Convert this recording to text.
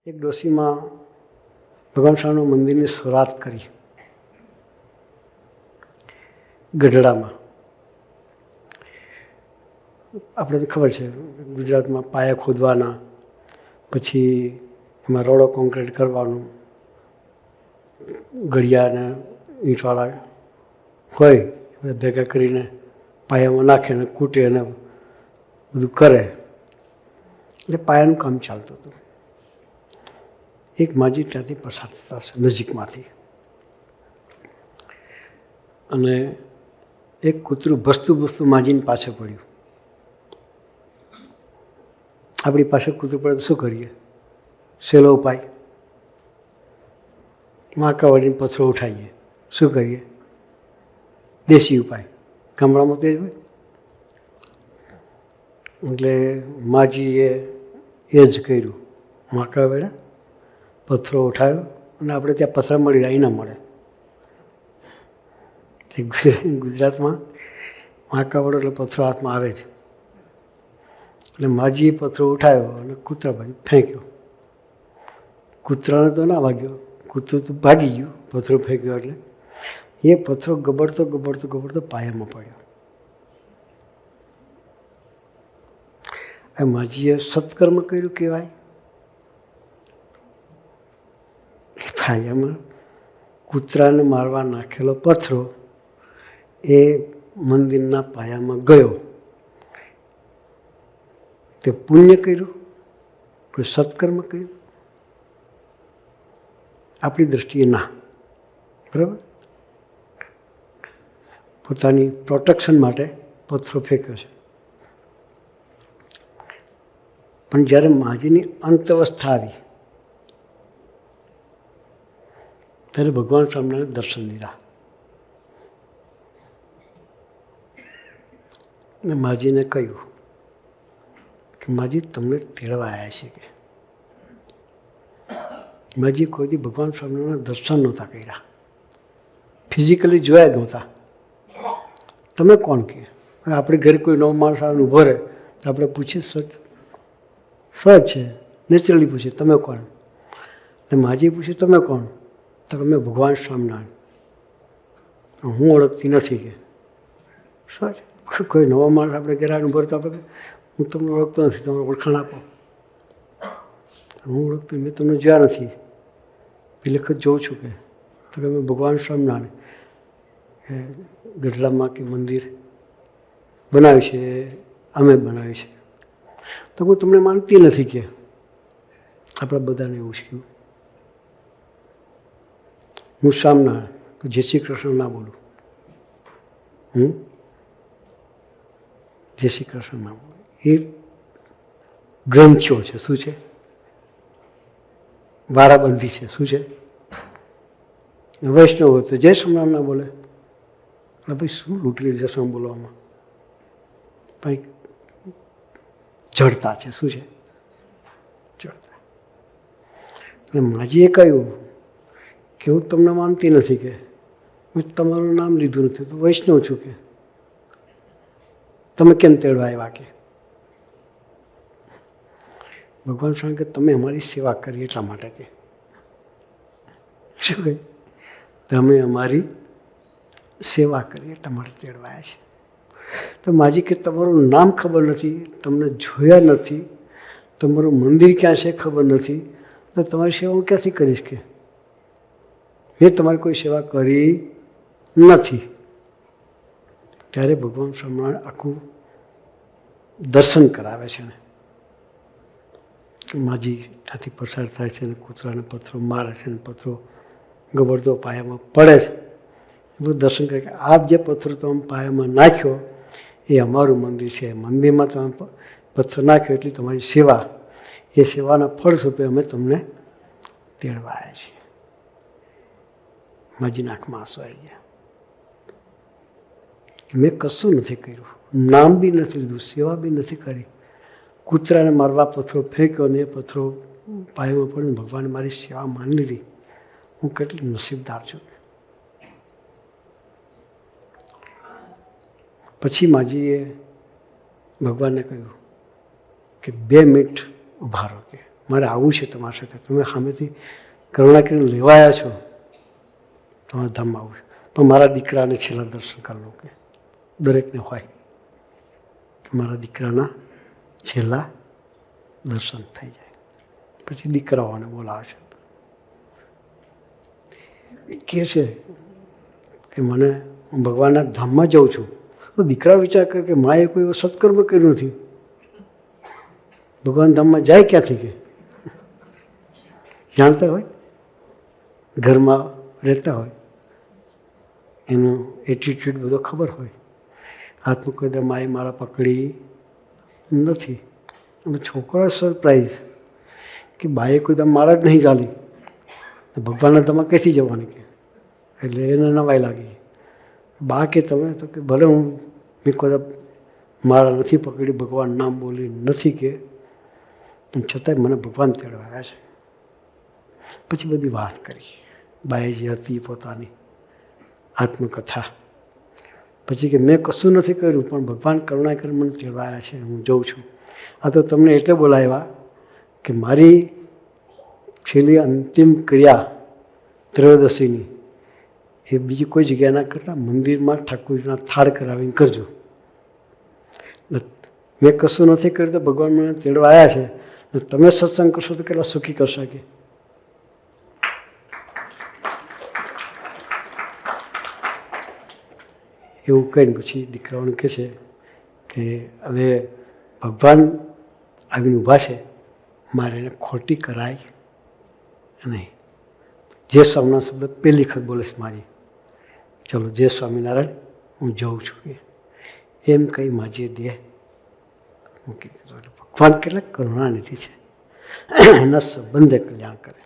એક ડોશીમાં ભગવાન સ્વામીના મંદિરની શરૂઆત કરી ગઢડામાં. આપણે ખબર છે ગુજરાતમાં પાયા ખોદવાના, પછી એમાં રોડો કોન્ક્રીટ કરવાનું, ગળિયાને ઈંટવાળા હોય બધા ભેગા કરીને પાયામાં નાખે ને કૂટે અને બધું કરે. એટલે પાયાનું કામ ચાલતું હતું. એક માજી ત્યાંથી પસાર થતા હશે નજીકમાંથી, અને એક કૂતરું ભસતું ભસતું માજીની પાછળ પડ્યું. આપણી પાસે કૂતરું પડે તો શું કરીએ? સહેલો ઉપાય, માકા વળીને પથ્થરો ઉઠાવીએ. શું કરીએ? દેશી ઉપાય, ગામડામાં તે જ હોય. એટલે માજીએ એ જ કર્યું. માકા વળ્યા, પથ્થરો ઉઠાવ્યો, અને આપણે ત્યાં પથ્થર મળી રહ્યા, ના મળે. ગુજરાતમાં માકા વળો એટલે પથ્થરો હાથમાં આવે છે. એટલે માજીએ પથ્થરો ઉઠાવ્યો અને કૂતરા બાજુ ફેંક્યો. કૂતરાને તો ના વાગ્યો, કૂતરું તો ભાગી ગયું. પથ્થરો ફેંક્યો એટલે એ પથ્થરો ગબડતો ગબડતો ગબડતો પાયામાં પડ્યો. આ માજીએ સત્કર્મ કર્યું કહેવાય. પાયામાં કૂતરાને મારવા નાખેલો પથ્થરો એ મંદિરના પાયામાં ગયો. તે પુણ્ય કર્યું, કોઈ સત્કર્મ કર્યું? આપણી દૃષ્ટિએ ના. બરાબર? પોતાની પ્રોટેક્શન માટે પથ્થરો ફેંક્યો છે. પણ જ્યારે માજીની અંત અવસ્થા આવી ત્યારે ભગવાન સ્વામિનારાયણ દર્શન લીધા. અને માજીને કહ્યું કે માજી તમને તેડવા આવ્યા છે. કે માજી કોઈથી ભગવાન સ્વામિનારાયણ દર્શન નહોતા કર્યા, ફિઝિકલી જોયા જ નહોતા. તમે કોણ? કે આપણે ઘરે કોઈ નવો માણસ આવે ઊભો રહે તો આપણે પૂછીએ, સહજ છે, નેચરલી પૂછીએ તમે કોણ? અને માજી પૂછ્યું તમે કોણ? તો અમે ભગવાન સ્વામિનારાયણ. હું ઓળખતી નથી. કે સહજ, કોઈ નવો માણસ આપણે ઘરે ઊભો રહે તો આપણે હું તમને ઓળખતો નથી, તમે ઓળખાણ આપો. હું ઓળખતો, મેં તમને જોયા નથી, પેલે વખત જોઉં છું. કે તો અમે ભગવાન સ્વામિનારાયણ ગઢડામાં કે મંદિર બનાવ્યું છે, અમે બનાવ્યું છે. તો હું તમને માનતી નથી. કે આપણા બધાને એવું છે. હું સ્વામિનારાયણ તો જય શ્રી કૃષ્ણ ના બોલું. જય શ્રી કૃષ્ણ ના બોલું. એ ગ્રંથિઓ છે. શું છે? વારાબંધી છે. શું છે? વૈષ્ણવ હોય તો જય સ્વામિનારાયણ ના બોલે. ભાઈ શું લૂંટી લીધા સ્વામી બોલવામાં? ભાઈ જડતા છે. શું છે? જડતા. અને માજીએ કહ્યું કે હું તમને માનતી નથી. કે મેં તમારું નામ લીધું નથી, તો વૈષ્ણવ છું. કે તમે કેમ તેડવા આવ્યા? કે ભગવાન સ્વામી કે તમે અમારી સેવા કરી એટલા માટે. કે શું કહે? તમે અમારી સેવા કરી એટલા માટે તેડવા આવ્યા છે. તો માજી કે તમારું નામ ખબર નથી, તમને જોયા નથી, તમારું મંદિર ક્યાં છે ખબર નથી, તો તમારી સેવા હું ક્યાંથી કરીશ? કે મેં તમારી કોઈ સેવા કરી નથી. ત્યારે ભગવાન સ્વામિનારાયણ આખું દર્શન કરાવે છે. માજી ત્યાંથી પસાર થાય છે અને કૂતરાને પથ્થરો મારે છે, અને પથ્થરો ગબડતો પાયામાં પડે છે. બધું દર્શન કરે કે આ જે પથ્થરો તમે પાયામાં નાખ્યો એ અમારું મંદિર છે. મંદિરમાં તમે પથ્થર નાખ્યો એટલે તમારી સેવા, એ સેવાના ફળ સ્વરૂપે અમે તમને તેડવા આવ્યા છીએ. માજીના આંખમાં આંસુ આવી ગયા. મેં કશું નથી કર્યું, નામ બી નથી લીધું, સેવા બી નથી કરી. કૂતરાને મારવા પથ્થરો ફેંક્યો અને એ પથ્થરો પાયામાં પડીને ભગવાને મારી સેવા માની લીધી. હું કેટલી નસીબદાર છું. પછી માજીએ ભગવાનને કહ્યું કે 2 મિનિટ ઊભા રહો. કે મારે આવવું છે તમારી સાથે, તમે સામેથી કરુણા કરીને લેવાયા છો, તમારા ધામમાં આવું છે, પણ મારા દીકરાને છેલ્લા દર્શન કરી લો. કે દરેકને હોય કે મારા દીકરાના છેલ્લા દર્શન થઈ જાય. પછી દીકરાઓને બોલાવે છે, કહે છે કે મને હું ભગવાનના ધામમાં જાઉં છું. તો દીકરા વિચાર કરે કે માએ કોઈ એવો સત્કર્મ કર્યું નથી, ભગવાન ધામમાં જાય ક્યાંથી? કે જાણતા હોય, ઘરમાં રહેતા હોય, એનો એટીટ્યુડ બધો ખબર હોય. હાથમાં કોઈ માએ માળા પકડી નથી. અને છોકરો સરપ્રાઈઝ કે બાએ કોઈ દમ માળા જ નહીં ચાલી, ભગવાનના ધામમાં ક્યાંથી જવાની? કે એટલે એને નવાઈ લાગી. બા કે તમે તો કે ભલે મેં કોઈ માળા નથી પકડી, ભગવાન નામ બોલી નથી, કે છતાંય મને ભગવાન તેડવાયા છે. પછી બધી વાત કરી બાએ જે હતી પોતાની આત્મકથા. પછી કે મેં કશું નથી કર્યું, પણ ભગવાન કરુણા કરી મને તેડવાયા છે, હું જઉં છું. આ તો તમને એટલે બોલાવ્યા કે મારી છેલ્લી અંતિમ ક્રિયા ત્રયોદશીની એ બીજી કોઈ જગ્યા ના કરતાં મંદિરમાં ઠાકોરજીના થાળ કરાવીને કરજો. મેં કશું નથી કર્યું તો ભગવાન મને તેડવા આવ્યા છે, તમે સત્સંગ કરશો તો કેટલા સુખી કરશો. કે એવું કહીને પછી દીકરાઓને કહે છે કે હવે ભગવાન આવીને ઊભા છે, મારે એને ખોટી કરાય નહીં. જે સ્વામિનારાયણ શબ્દ પહેલી વખત બોલે છે માજી, ચલો જય સ્વામિનારાયણ, હું જાઉં છું. એમ કહી માજીએ દેહ મૂકી દીધો. ભગવાન કેટલાક કરુણાનિધિ છે, એના સંબંધે કલ્યાણ કરે.